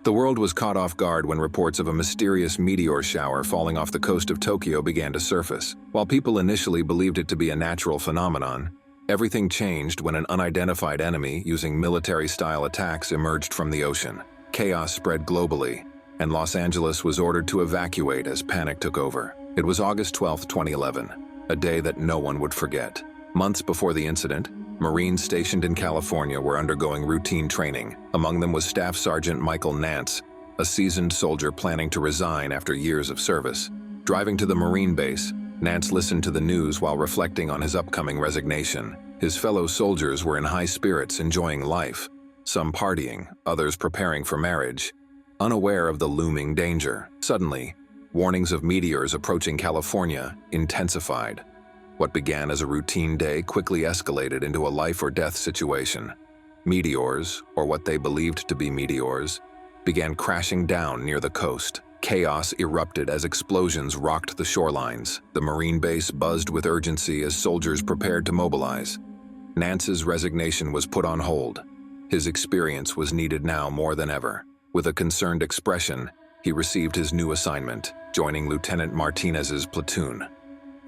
The world was caught off guard when reports of a mysterious meteor shower falling off the coast of Tokyo began to surface. While people initially believed it to be a natural phenomenon, everything changed when an unidentified enemy using military-style attacks emerged from the ocean. Chaos spread globally, and Los Angeles was ordered to evacuate as panic took over. It was August 12, 2011, a day that no one would forget. Months before the incident, Marines stationed in California were undergoing routine training. Among them was Staff Sergeant Michael Nance, a seasoned soldier planning to resign after years of service. Driving to the Marine base, Nance listened to the news while reflecting on his upcoming resignation. His fellow soldiers were in high spirits, enjoying life, some partying, others preparing for marriage, unaware of the looming danger. Suddenly, warnings of meteors approaching California intensified. What began as a routine day quickly escalated into a life-or-death situation. Meteors, or what they believed to be meteors, began crashing down near the coast. Chaos erupted as explosions rocked the shorelines. The Marine base buzzed with urgency as soldiers prepared to mobilize. Nance's resignation was put on hold. His experience was needed now more than ever. With a concerned expression, he received his new assignment, joining Lieutenant Martinez's platoon.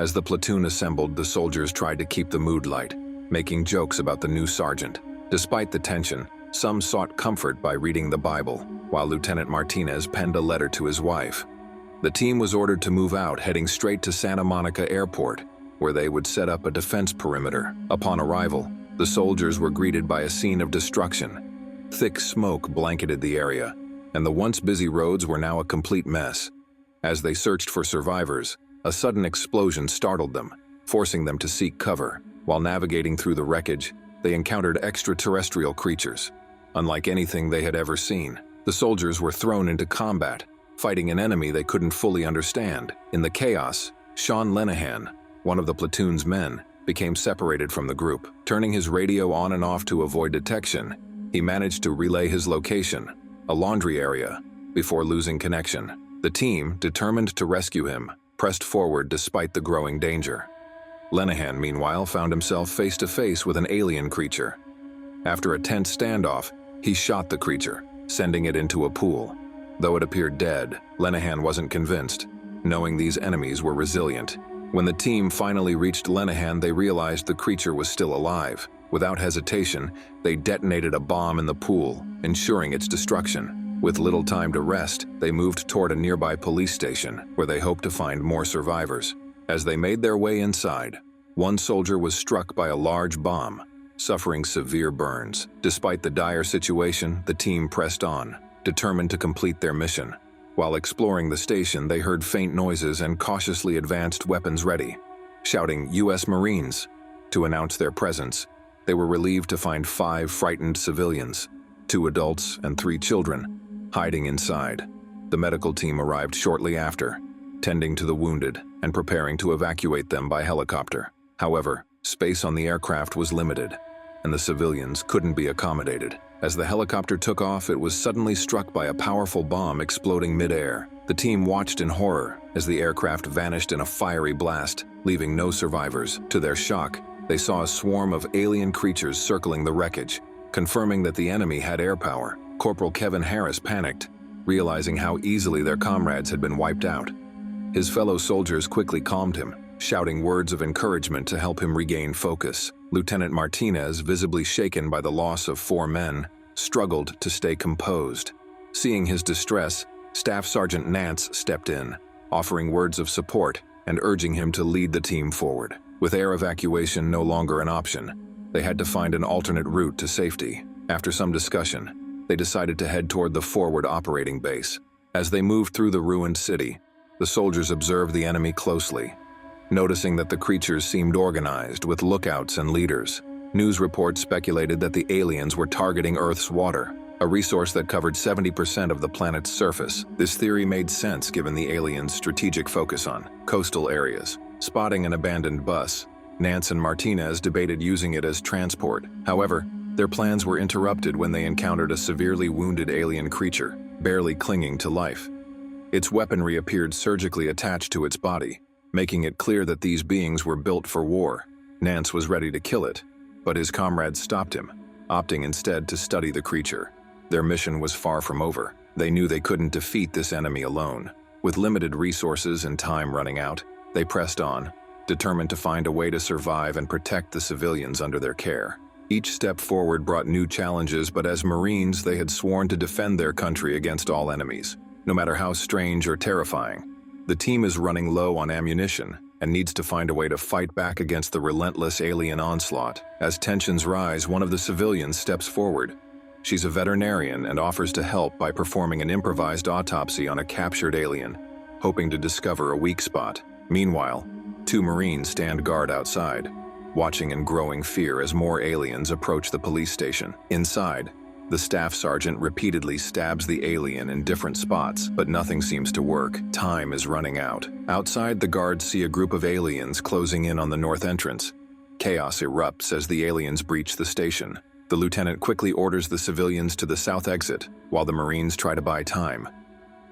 As the platoon assembled, the soldiers tried to keep the mood light, making jokes about the new sergeant. Despite the tension, some sought comfort by reading the Bible, while Lieutenant Martinez penned a letter to his wife. The team was ordered to move out, heading straight to Santa Monica Airport, where they would set up a defense perimeter. Upon arrival, the soldiers were greeted by a scene of destruction. Thick smoke blanketed the area, and the once busy roads were now a complete mess. As they searched for survivors, a sudden explosion startled them, forcing them to seek cover. While navigating through the wreckage, they encountered extraterrestrial creatures. Unlike anything they had ever seen, the soldiers were thrown into combat, fighting an enemy they couldn't fully understand. In the chaos, Sean Lenahan, one of the platoon's men, became separated from the group. Turning his radio on and off to avoid detection, he managed to relay his location, a laundry area, before losing connection. The team, determined to rescue him, pressed forward despite the growing danger. Lenahan, meanwhile, found himself face to face with an alien creature. After a tense standoff, he shot the creature, sending it into a pool. Though it appeared dead, Lenahan wasn't convinced, knowing these enemies were resilient. When the team finally reached Lenahan, they realized the creature was still alive. Without hesitation, they detonated a bomb in the pool, ensuring its destruction. With little time to rest, they moved toward a nearby police station, where they hoped to find more survivors. As they made their way inside, one soldier was struck by a large bomb, suffering severe burns. Despite the dire situation, the team pressed on, determined to complete their mission. While exploring the station, they heard faint noises and cautiously advanced, weapons ready, shouting "U.S. Marines" to announce their presence. They were relieved to find 5 frightened civilians, 2 adults and 3 children, hiding inside. The medical team arrived shortly after, tending to the wounded and preparing to evacuate them by helicopter. However, space on the aircraft was limited, and the civilians couldn't be accommodated. As the helicopter took off, it was suddenly struck by a powerful bomb exploding mid-air. The team watched in horror as the aircraft vanished in a fiery blast, leaving no survivors. To their shock, they saw a swarm of alien creatures circling the wreckage, confirming that the enemy had air power. Corporal Kevin Harris panicked, realizing how easily their comrades had been wiped out. His fellow soldiers quickly calmed him, shouting words of encouragement to help him regain focus. Lieutenant Martinez, visibly shaken by the loss of 4 men, struggled to stay composed. Seeing his distress, Staff Sergeant Nance stepped in, offering words of support and urging him to lead the team forward. With air evacuation no longer an option, they had to find an alternate route to safety. After some discussion, they decided to head toward the forward operating base. As they moved through the ruined city, the soldiers observed the enemy closely, noticing that the creatures seemed organized with lookouts and leaders. News reports speculated that the aliens were targeting Earth's water, a resource that covered 70% of the planet's surface. This theory made sense given the aliens' strategic focus on coastal areas. Spotting an abandoned bus, Nance and Martinez debated using it as transport. However, their plans were interrupted when they encountered a severely wounded alien creature, barely clinging to life. Its weaponry appeared surgically attached to its body, making it clear that these beings were built for war. Nance was ready to kill it, but his comrades stopped him, opting instead to study the creature. Their mission was far from over. They knew they couldn't defeat this enemy alone. With limited resources and time running out, they pressed on, determined to find a way to survive and protect the civilians under their care. Each step forward brought new challenges, but as Marines, they had sworn to defend their country against all enemies, no matter how strange or terrifying. The team is running low on ammunition and needs to find a way to fight back against the relentless alien onslaught. As tensions rise, one of the civilians steps forward. She's a veterinarian and offers to help by performing an improvised autopsy on a captured alien, hoping to discover a weak spot. Meanwhile, 2 Marines stand guard outside, watching in growing fear as more aliens approach the police station. Inside, the staff sergeant repeatedly stabs the alien in different spots, but nothing seems to work. Time is running out. Outside, the guards see a group of aliens closing in on the north entrance. Chaos erupts as the aliens breach the station. The lieutenant quickly orders the civilians to the south exit, while the Marines try to buy time.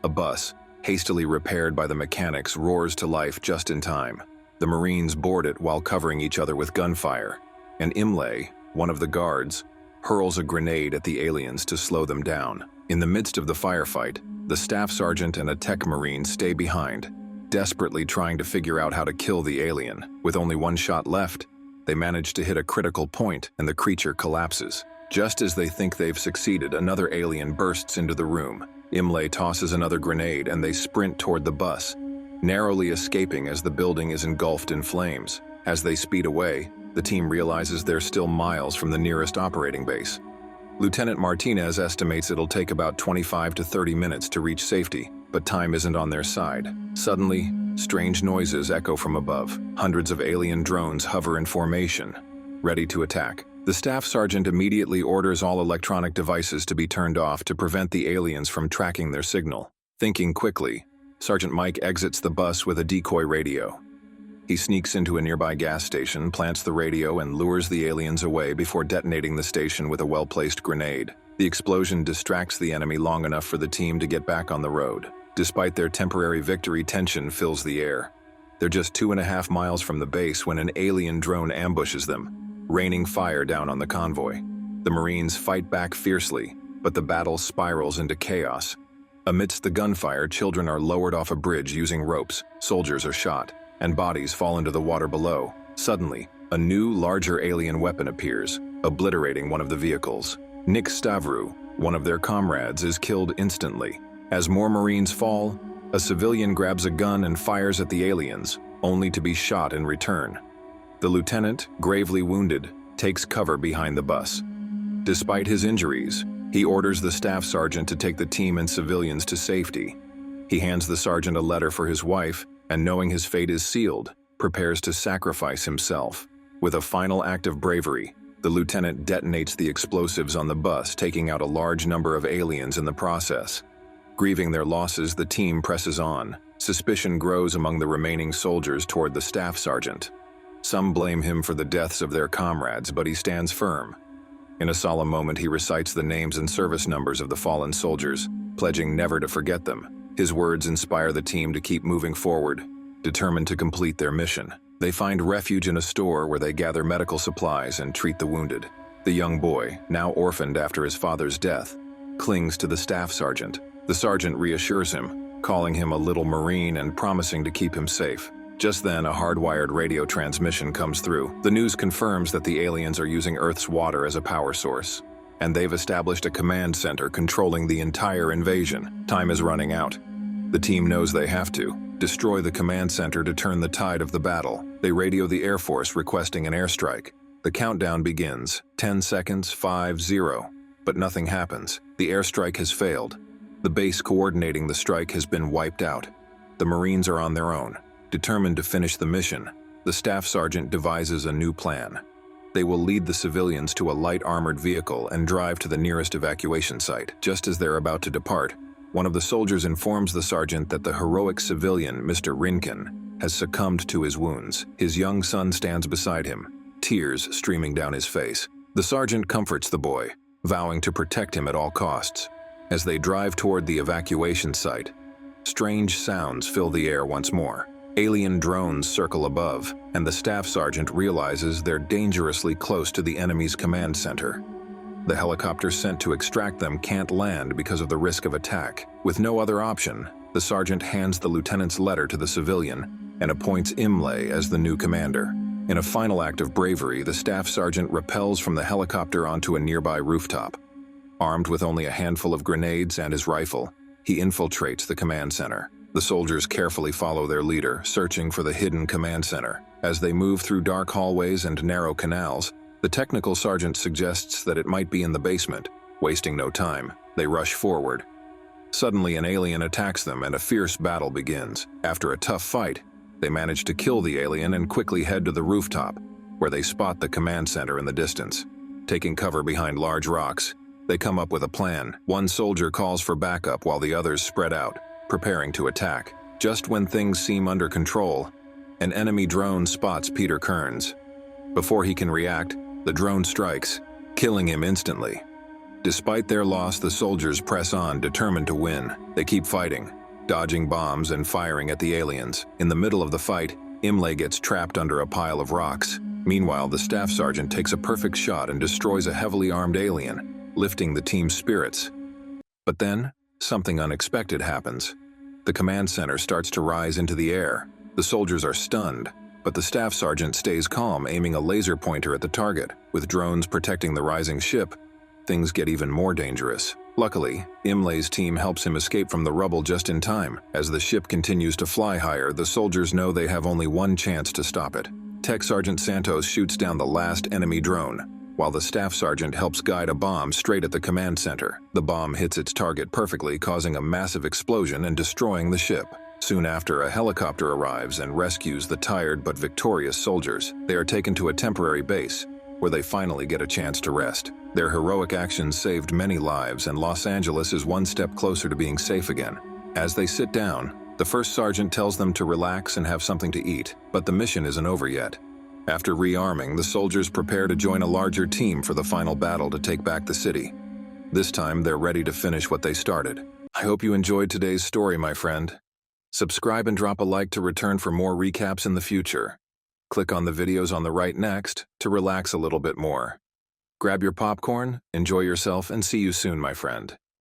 A bus, hastily repaired by the mechanics, roars to life just in time. The Marines board it while covering each other with gunfire, and Imlay, one of the guards, hurls a grenade at the aliens to slow them down. In the midst of the firefight, the staff sergeant and a tech marine stay behind, desperately trying to figure out how to kill the alien. With only 1 shot left, they manage to hit a critical point and the creature collapses. Just as they think they've succeeded, another alien bursts into the room. Imlay tosses another grenade and they sprint toward the bus, narrowly escaping as the building is engulfed in flames. As they speed away, the team realizes they're still miles from the nearest operating base. Lieutenant Martinez estimates it'll take about 25 to 30 minutes to reach safety, but time isn't on their side. Suddenly, strange noises echo from above. Hundreds of alien drones hover in formation, ready to attack. The staff sergeant immediately orders all electronic devices to be turned off to prevent the aliens from tracking their signal. Thinking quickly, Sergeant Mike exits the bus with a decoy radio. He sneaks into a nearby gas station, plants the radio, and lures the aliens away before detonating the station with a well-placed grenade. The explosion distracts the enemy long enough for the team to get back on the road. Despite their temporary victory, tension fills the air. They're just 2.5 miles from the base when an alien drone ambushes them, raining fire down on the convoy. The Marines fight back fiercely, but the battle spirals into chaos. Amidst the gunfire, children are lowered off a bridge using ropes, soldiers are shot, and bodies fall into the water below. Suddenly, a new, larger alien weapon appears, obliterating one of the vehicles. Nick Stavru, one of their comrades, is killed instantly. As more Marines fall, a civilian grabs a gun and fires at the aliens, only to be shot in return. The lieutenant, gravely wounded, takes cover behind the bus. Despite his injuries, he orders the staff sergeant to take the team and civilians to safety. He hands the sergeant a letter for his wife, and knowing his fate is sealed, prepares to sacrifice himself. With a final act of bravery, the lieutenant detonates the explosives on the bus, taking out a large number of aliens in the process. Grieving their losses, the team presses on. Suspicion grows among the remaining soldiers toward the staff sergeant. Some blame him for the deaths of their comrades, but he stands firm. In a solemn moment, he recites the names and service numbers of the fallen soldiers, pledging never to forget them. His words inspire the team to keep moving forward, determined to complete their mission. They find refuge in a store where they gather medical supplies and treat the wounded. The young boy, now orphaned after his father's death, clings to the staff sergeant. The sergeant reassures him, calling him a little Marine and promising to keep him safe. Just then, a hardwired radio transmission comes through. The news confirms that the aliens are using Earth's water as a power source, and they've established a command center controlling the entire invasion. Time is running out. The team knows they have to destroy the command center to turn the tide of the battle. They radio the Air Force requesting an airstrike. The countdown begins. 10 seconds, 5, 0. But nothing happens. The airstrike has failed. The base coordinating the strike has been wiped out. The Marines are on their own. Determined to finish the mission, the staff sergeant devises a new plan. They will lead the civilians to a light armored vehicle and drive to the nearest evacuation site. Just as they're about to depart, one of the soldiers informs the sergeant that the heroic civilian, Mr. Rinkin, has succumbed to his wounds. His young son stands beside him, tears streaming down his face. The sergeant comforts the boy, vowing to protect him at all costs. As they drive toward the evacuation site, strange sounds fill the air once more. Alien drones circle above, and the staff sergeant realizes they're dangerously close to the enemy's command center. The helicopter sent to extract them can't land because of the risk of attack. With no other option, the sergeant hands the lieutenant's letter to the civilian and appoints Imlay as the new commander. In a final act of bravery, the staff sergeant rappels from the helicopter onto a nearby rooftop. Armed with only a handful of grenades and his rifle, he infiltrates the command center. The soldiers carefully follow their leader, searching for the hidden command center. As they move through dark hallways and narrow canals, the technical sergeant suggests that it might be in the basement. Wasting no time, they rush forward. Suddenly, an alien attacks them and a fierce battle begins. After a tough fight, they manage to kill the alien and quickly head to the rooftop, where they spot the command center in the distance. Taking cover behind large rocks, they come up with a plan. One soldier calls for backup while the others spread out, preparing to attack. Just when things seem under control, an enemy drone spots Peter Kearns. Before he can react, the drone strikes, killing him instantly. Despite their loss, the soldiers press on, determined to win. They keep fighting, dodging bombs and firing at the aliens. In the middle of the fight, Imlay gets trapped under a pile of rocks. Meanwhile, the staff sergeant takes a perfect shot and destroys a heavily armed alien, lifting the team's spirits. But then, something unexpected happens. The command center starts to rise into the air. The soldiers are stunned, but the staff sergeant stays calm, aiming a laser pointer at the target. With drones protecting the rising ship, things get even more dangerous. Luckily, Imlay's team helps him escape from the rubble just in time. As the ship continues to fly higher, the soldiers know they have only one chance to stop it. Tech Sergeant Santos shoots down the last enemy drone, while the staff sergeant helps guide a bomb straight at the command center. The bomb hits its target perfectly, causing a massive explosion and destroying the ship. Soon after, a helicopter arrives and rescues the tired but victorious soldiers. They are taken to a temporary base, where they finally get a chance to rest. Their heroic actions saved many lives, and Los Angeles is one step closer to being safe again. As they sit down, the first sergeant tells them to relax and have something to eat, but the mission isn't over yet. After rearming, the soldiers prepare to join a larger team for the final battle to take back the city. This time, they're ready to finish what they started. I hope you enjoyed today's story, my friend. Subscribe and drop a like to return for more recaps in the future. Click on the videos on the right next to relax a little bit more. Grab your popcorn, enjoy yourself, and see you soon, my friend.